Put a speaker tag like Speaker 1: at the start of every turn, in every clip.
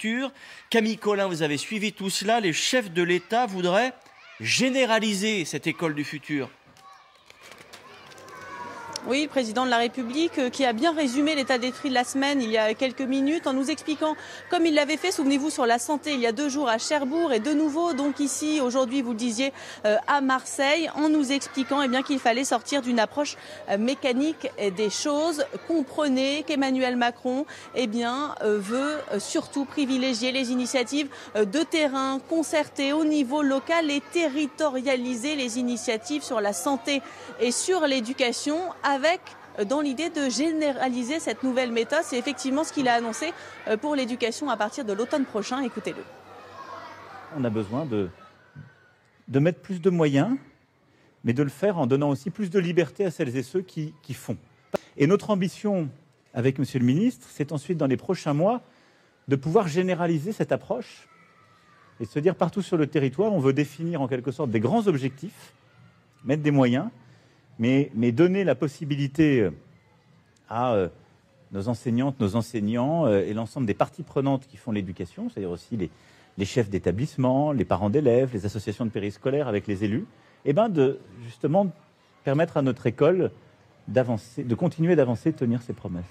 Speaker 1: futur. Camille Collin, vous avez suivi tout cela. Les chefs de l'État voudraient généraliser cette école du futur.
Speaker 2: Oui, le président de la République qui a bien résumé l'état d'esprit de la semaine il y a quelques minutes en nous expliquant, comme il l'avait fait, souvenez-vous, sur la santé il y a 2 jours à Cherbourg et de nouveau donc ici aujourd'hui, vous le disiez, à Marseille, en nous expliquant qu'il fallait sortir d'une approche mécanique des choses. Comprenez qu'Emmanuel Macron veut surtout privilégier les initiatives de terrain, concerter au niveau local et territorialiser les initiatives sur la santé et sur l'éducation, avec dans l'idée de généraliser cette nouvelle méthode. C'est effectivement ce qu'il a annoncé pour l'éducation à partir de l'automne prochain. Écoutez-le.
Speaker 3: On a besoin de mettre plus de moyens, mais de le faire en donnant aussi plus de liberté à celles et ceux qui font. Et notre ambition avec Monsieur le Ministre, c'est ensuite dans les prochains mois de pouvoir généraliser cette approche et se dire partout sur le territoire, on veut définir en quelque sorte des grands objectifs, mettre des moyens, mais donner la possibilité à nos enseignantes, nos enseignants et l'ensemble des parties prenantes qui font l'éducation, c'est-à-dire aussi les chefs d'établissement, les parents d'élèves, les associations de périscolaires avec les élus, de justement permettre à notre école d'avancer, de continuer d'avancer, de tenir ses promesses.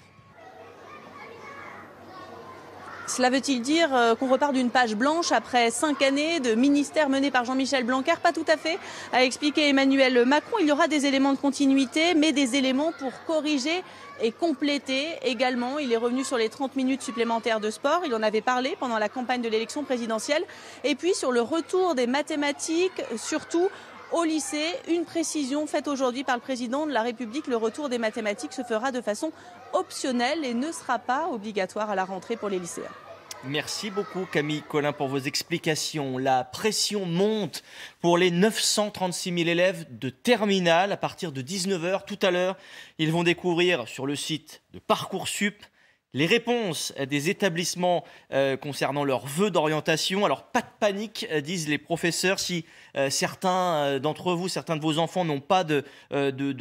Speaker 2: Cela veut-il dire qu'on repart d'une page blanche après 5 années de ministère mené par Jean-Michel Blanquer? Pas tout à fait, a expliqué Emmanuel Macron. Il y aura des éléments de continuité, mais des éléments pour corriger et compléter également. Il est revenu sur les 30 minutes supplémentaires de sport. Il en avait parlé pendant la campagne de l'élection présidentielle. Et puis sur le retour des mathématiques, surtout au lycée, une précision faite aujourd'hui par le président de la République, le retour des mathématiques se fera de façon optionnelle et ne sera pas obligatoire à la rentrée pour les lycéens.
Speaker 1: Merci beaucoup Camille Collin pour vos explications. La pression monte pour les 936 000 élèves de terminale à partir de 19 h. Tout à l'heure, ils vont découvrir sur le site de Parcoursup les réponses des établissements concernant leurs vœux d'orientation. Alors, pas de panique, disent les professeurs, si certains d'entre vous, certains de vos enfants n'ont pas de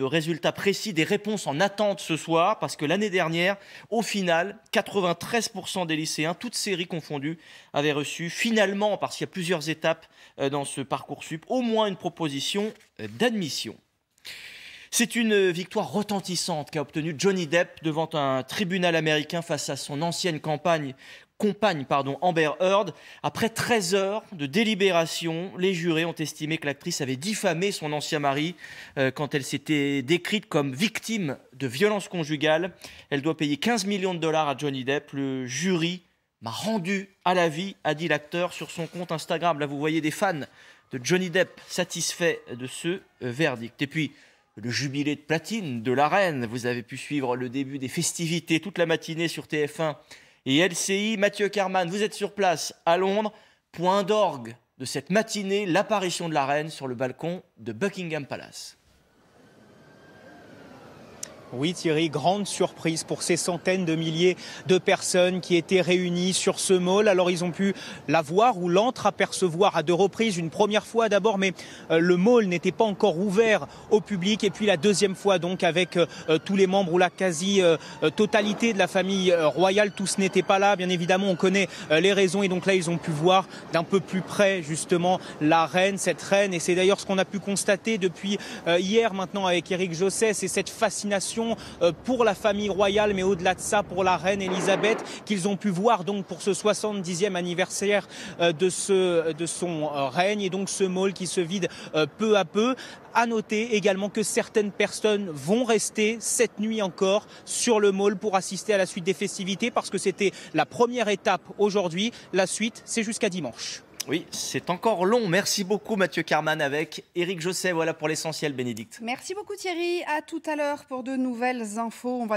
Speaker 1: résultats précis, des réponses en attente ce soir, parce que l'année dernière, au final, 93% des lycéens, toutes séries confondues, avaient reçu finalement, parce qu'il y a plusieurs étapes dans ce Parcoursup, au moins une proposition d'admission. C'est une victoire retentissante qu'a obtenue Johnny Depp devant un tribunal américain face à son ancienne compagne Amber Heard. Après 13 heures de délibération, les jurés ont estimé que l'actrice avait diffamé son ancien mari quand elle s'était décrite comme victime de violences conjugales. Elle doit payer 15 millions de dollars à Johnny Depp. Le jury m'a rendu à la vie, a dit l'acteur sur son compte Instagram. Là, vous voyez des fans de Johnny Depp satisfaits de ce verdict. Et puis, le jubilé de platine de la reine. Vous avez pu suivre le début des festivités toute la matinée sur TF1 et LCI. Mathieu Carman, vous êtes sur place à Londres. Point d'orgue de cette matinée, l'apparition de la reine sur le balcon de Buckingham Palace.
Speaker 4: Oui Thierry, grande surprise pour ces centaines de milliers de personnes qui étaient réunies sur ce mall. Alors ils ont pu la voir ou l'entreapercevoir à 2 reprises. Une première fois d'abord, mais le mall n'était pas encore ouvert au public. Et puis la deuxième fois donc avec tous les membres ou la quasi-totalité de la famille royale. Tous n'étaient pas là, bien évidemment on connaît les raisons. Et donc là ils ont pu voir d'un peu plus près justement la reine, cette reine. Et c'est d'ailleurs ce qu'on a pu constater depuis hier maintenant avec Éric Josset, c'est cette fascination pour la famille royale, mais au-delà de ça, pour la reine Elisabeth, qu'ils ont pu voir donc pour ce 70e anniversaire de son règne, et donc ce mall qui se vide peu à peu. À noter également que certaines personnes vont rester cette nuit encore sur le mall pour assister à la suite des festivités, parce que c'était la première étape aujourd'hui. La suite, c'est jusqu'à dimanche.
Speaker 1: Oui, c'est encore long. Merci beaucoup Mathieu Carman avec Éric Josset. Voilà pour l'essentiel, Bénédicte.
Speaker 5: Merci beaucoup Thierry. À tout à l'heure pour de nouvelles infos.